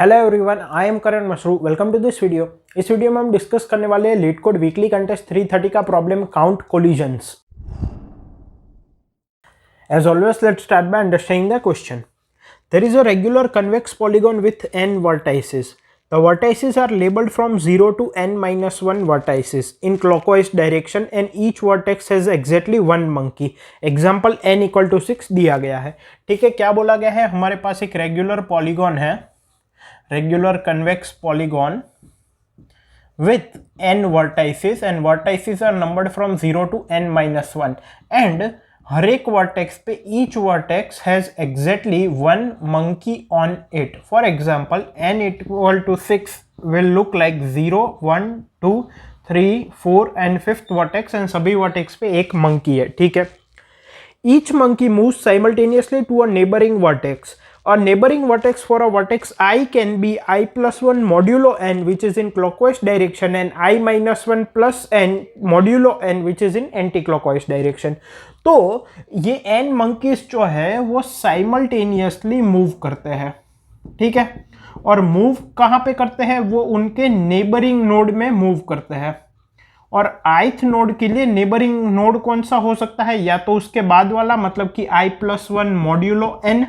Hello everyone, I am Karan Mashru. Welcome to this video. इस video में हम डिस्कस करने वाले हैं लीड कोड वीकली कंटेस्ट 330 का problem count collisions. As always let's start by understanding the question. There is a regular convex polygon with n vertices. The vertices are labeled from 0 to n-1 vertices in clockwise direction and each vertex has exactly one monkey. Example n equal to 6 दिया गया है। ठीक है, क्या बोला गया है? हमारे पास एक रेगुलर पॉलीगॉन है, regular convex polygon with n vertices and vertices are numbered from 0 to n-1 and हर एक वर्टेक्स पे each vertex has exactly one monkey on it. For example, n equal to 6 will look like 0, 1, 2, 3, 4 and 5th vertex and सभी vertex पे एक monkey है। ठीक है, each monkey moves simultaneously to a neighboring vertex. A neighboring vertex for a vertex I can be I plus 1 modulo n which is in clockwise direction and I minus 1 plus n modulo n which is in anti-clockwise direction. तो ये n monkeys जो है वो simultaneously move करते हैं। ठीक है, और मूव कहाँ पे करते हैं? वो उनके नेबरिंग नोड में मूव करते हैं। और ith नोड के लिए नेबरिंग नोड कौन सा हो सकता है? या तो उसके बाद वाला, मतलब कि I plus 1 modulo n।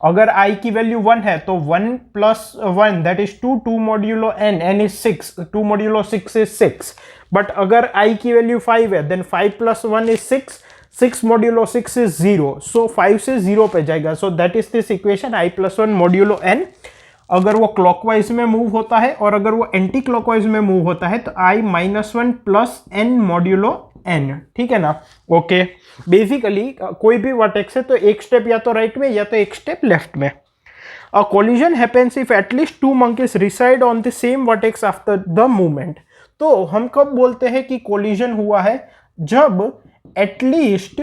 अगर i की वैल्यू 1 है तो 1 plus 1 that is 2, 2 modulo n is 6, 2 modulo 6 is 6। But अगर i की वैल्यू 5 है then 5 plus 1 is 6, 6 modulo 6 is 0, so 5 से 0 पे जाएगा। so that is this equation I plus 1 modulo n। अगर वो क्लॉकवाइज में मूव होता है और अगर वो एंटी क्लॉकवाइज में मूव होता है तो I minus 1 plus n modulo n। ठीक है ना? ओके, बेसिकली कोई भी वर्टेक्स है तो एक स्टेप या तो राइट में या तो एक स्टेप लेफ्ट में। A collision happens if at least 2 monkeys reside on the same vertex after the movement. तो हम कब बोलते हैं कि कोलिजन हुआ है? जब एटलीस्ट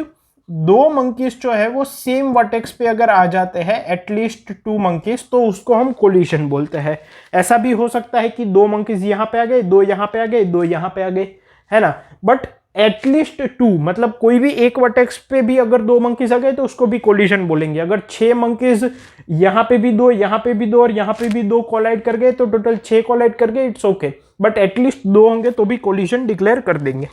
2 monkeys जो है वो सेम वर्टेक्स पे अगर आ जाते हैं, एटलीस्ट 2 monkeys, तो उसको हम कोलिजन बोलते हैं। ऐसा भी हो सकता है कि 2 monkeys यहाँ पे आ गए, 2 यहाँ पे आ गए, 2 यहाँ पे आ गए, है ना? बट एटलीस्ट 2 मतलब कोई भी एक वर्टेक्स पे भी अगर 2 monkeys आ गए तो उसको भी कोलिजन बोलेंगे। अगर 6 monkeys यहाँ पे भी 2, यहाँ पे भी 2 और यहाँ पे भी 2 कोलाइड कर गए तो टोटल 6 कोलाइड कर गए, इट्स ओके। बट एटलीस्ट 2 होंगे तो भी कोलिजन डिक्लेयर कर देंगे।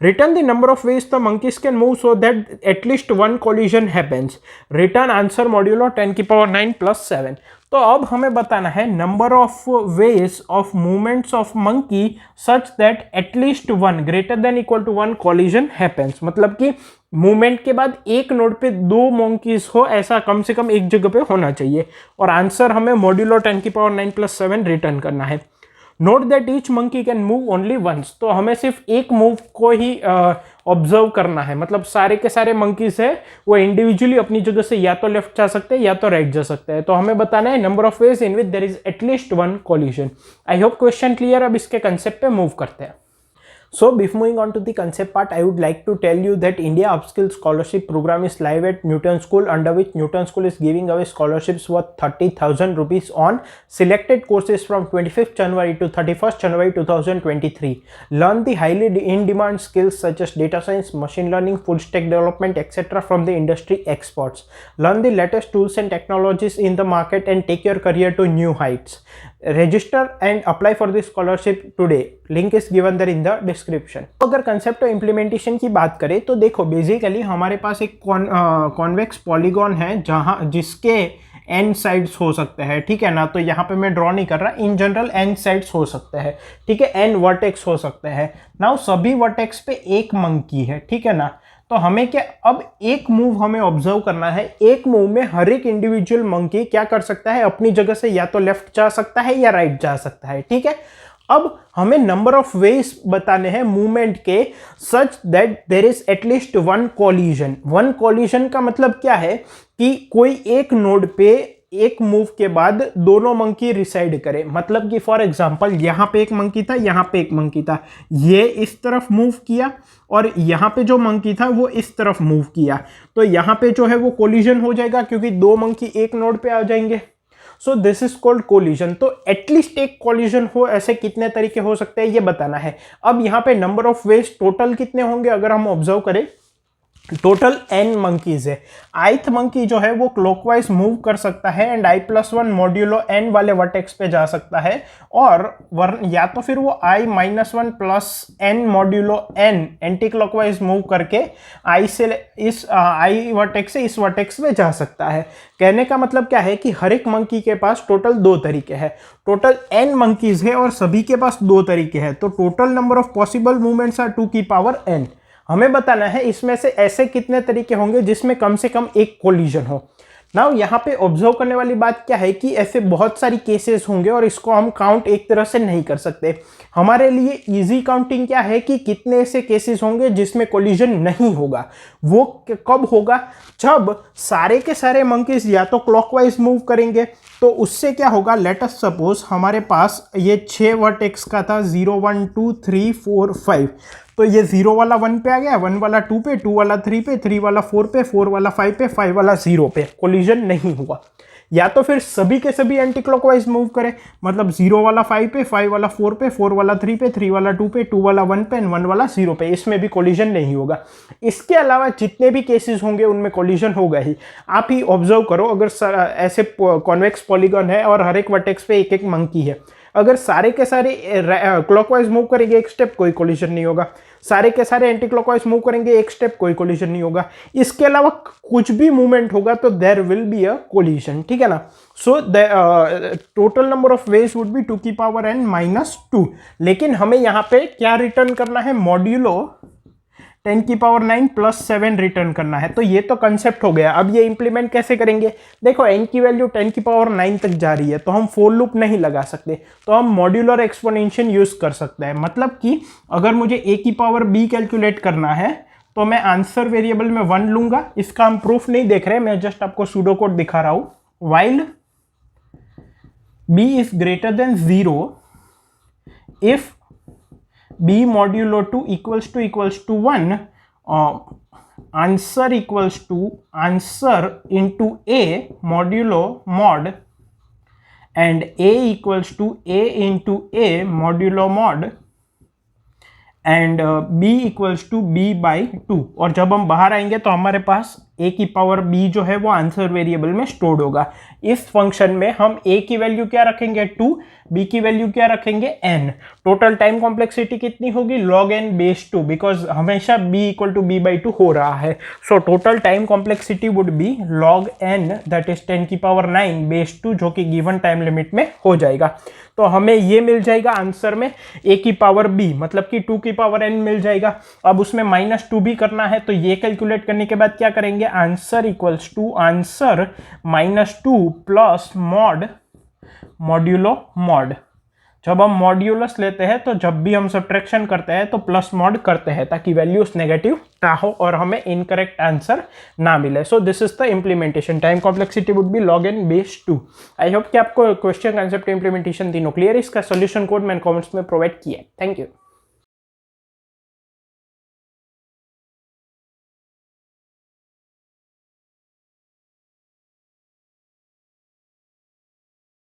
Return the number of ways the monkeys can move so that at least one collision happens. Return answer modulo 10 की पावर 9 plus 7। तो अब हमें बताना है number of ways of movements of monkey such that at least one greater than equal to one collision happens। मतलब कि movement के बाद एक नोड पे 2 monkeys हो, ऐसा कम से कम एक जगह पे होना चाहिए। और आंसर हमें मॉड्यूलो 10 की पावर 9 plus 7 रिटर्न करना है। Note that each monkey can move only once. तो हमें सिर्फ एक मूव को ही ऑब्जर्व करना है, मतलब सारे के सारे मंकीज है वो इंडिविजुअली अपनी जगह से या तो लेफ्ट जा सकते हैं या तो राइट जा सकते हैं। तो हमें बताना है number of ways in which there is at least one collision. I hope question clear. अब इसके कंसेप्ट पे मूव करते हैं। So before moving on to the concept part, I would like to tell you that India Upskill Scholarship Program is live at Newton School, under which Newton School is giving away scholarships worth 30,000 rupees on selected courses from 25th January to 31st January 2023. Learn the highly in-demand skills such as data science, machine learning, full stack development, etc. from the industry experts. Learn the latest tools and technologies in the market and take your career to new heights. Register and apply for this scholarship today. Link is given there in the description. अगर concept और implementation की बात करें तो देखो, basically हमारे पास एक convex polygon है जहां जिसके n साइड्स हो सकते हैं। ठीक है ना? तो यहाँ पे मैं ड्रॉ नहीं कर रहा, इन जनरल n साइड्स हो सकते हैं। ठीक है, n वर्टेक्स हो सकते हैं। नाउ सभी वर्टेक्स पे एक मंकी है। ठीक है ना? तो हमें क्या, अब एक मूव हमें ऑब्जर्व करना है। एक मूव में हर एक इंडिविजुअल मंकी क्या कर सकता है? अपनी जगह से या तो लेफ्ट जा सकता है या राइट जा सकता है। ठीक है, अब हमें नंबर ऑफ वेज बताने हैं मूवमेंट के such that there is at least one collision. One collision का मतलब क्या है? कि कोई एक नोड पे एक मूव के बाद दोनों मंकी रिसाइड करे। मतलब कि फॉर एग्जांपल यहाँ पे एक मंकी था, यहाँ पे एक मंकी था, ये इस तरफ मूव किया और यहाँ पे जो मंकी था वो इस तरफ मूव किया, तो यहाँ पे जो है वो कोलिजन हो जाएगा क्योंकि 2 मंकी एक नोड पे आ जाएंगे। So this is called collision. तो एटलीस्ट एक कोलिजन हो, ऐसे कितने तरीके हो सकते हैं ये बताना है। अब यहाँ पे नंबर ऑफ वेज टोटल कितने होंगे अगर हम ऑब्जर्व करें टोटल n मंकीज है, ith मंकी जो है वो क्लॉकवाइज मूव कर सकता है एंड i+1 मॉड्यूलो n वाले वर्टेक्स पे जा सकता है, और या तो फिर वो i-1 plus n modulo n anti clockwise move करके i से इस i वर्टेक्स से इस वर्टेक्स पे जा सकता है। कहने का मतलब क्या है कि हर एक मंकी के पास टोटल 2 तरीके हैं, टोटल n मंकीज है और सभी के पास 2 तरीके हैं, तो total number of possible movements are 2 की पावर n। हमें बताना है इसमें से ऐसे कितने तरीके होंगे जिसमें कम से कम एक कोलिजन हो। नाउ यहाँ पे ऑब्जर्व करने वाली बात क्या है कि ऐसे बहुत सारी केसेस होंगे और इसको हम काउंट एक तरह से नहीं कर सकते। हमारे लिए इजी काउंटिंग क्या है कि कितने ऐसे केसेस होंगे जिसमें कोलिजन नहीं होगा। वो कब होगा, जब सारे के सारे मंकीज या तो क्लॉकवाइज मूव करेंगे, तो उससे क्या होगा, लेट अस सपोज हमारे पास ये 6 वर्टेक्स का था, 0 1 2 3 4 5, तो ये 0 वाला 1 पे आ गया, 1 वाला 2 पे, 2 वाला 3 पे, 3 वाला 4 पे, 4 वाला 5 पे, 5 वाला 0 पे, कोलिजन नहीं हुआ। या तो फिर सभी के सभी एंटी क्लॉकवाइज मूव करें, मतलब 0 वाला 5 पे, 5 वाला 4 पे, 4 वाला 3 पे, 3 वाला 2 पे, 2 वाला 1 पे, 1 वाला 0 पे, इसमें भी कोलिजन नहीं होगा। इसके अलावा जितने भी केसेस होंगे उनमें कोलिजन होगा ही। आप ही ऑब्जर्व करो, अगर ऐसे कॉन्वेक्स पॉलीगॉन है और हर एक वर्टेक्स पे एक एक मंकी है, अगर सारे के सारे क्लॉकवाइज मूव करेंगे एक स्टेप, कोई कोलिजन नहीं होगा, सारे के सारे एंटी क्लॉकवाइज मूव करेंगे एक स्टेप, कोई कोलिजन नहीं होगा। इसके अलावा कुछ भी मूवमेंट होगा तो there will be a collision, ठीक है ना। So the total number of ways would be 2 की पावर n - 2। लेकिन हमें यहाँ पे क्या रिटर्न करना है, मॉड्यूलो 10 की पावर 9 प्लस 7 रिटर्न करना है। तो ये तो कंसेप्ट हो गया। अब ये इंप्लीमेंट कैसे करेंगे, देखो n की वैल्यू 10 की पावर 9 तक जा रही है, तो हम फोर लूप नहीं लगा सकते, तो हम मॉड्यूलर एक्सपोनेंशियल यूज कर सकते हैं। मतलब कि अगर मुझे a की पावर b कैलकुलेट करना है तो मैं आंसर वेरिएबल में 1 लूंगा। इसका हम प्रूफ नहीं देख रहे, मैं जस्ट आपको सूडो कोड दिखा रहा हूं। While b is greater than 0 if b modulo 2 equals to 1, answer equals to answer into a modulo mod, and a equals to a into a modulo mod, and b equals to b by 2। और जब हम बाहर आएंगे तो हमारे पास a की power b जो है वो आंसर वेरिएबल में स्टोर्ड होगा। इस फंक्शन में हम a की वैल्यू क्या रखेंगे 2, b की वैल्यू क्या रखेंगे n। टोटल टाइम कॉम्प्लेक्सिटी कितनी होगी, log n बेस 2, बिकॉज हमेशा b equal to b by 2 हो रहा है। So total time complexity would be log n that is 10 की पावर 9 बेस 2, जो कि गिवन टाइम लिमिट में हो जाएगा। तो हमें ये मिल जाएगा आंसर में a की पावर b, मतलब कि 2 की पावर n मिल जाएगा। अब उसमें -2 भी करना है, तो ये कैलकुलेट करने के बाद क्या करेंगे, answer equals to answer -2 plus mod modulo mod. जब हम मॉड्यूलस लेते हैं तो जब भी हम सब्ट्रैक्शन करते हैं तो प्लस मॉड करते हैं, ताकि वैल्यूज नेगेटिव ना हो और हमें इनकरेक्ट आंसर ना मिले। So this is the implementation. Time complexity would be log n base 2। I hope कि आपको क्वेश्चन कंसेप्ट इंप्लीमेंटेशन तीनों क्लियर है। इसका सोल्यूशन कोड मैंने कमेंट्स में प्रोवाइड किया है। Thank you.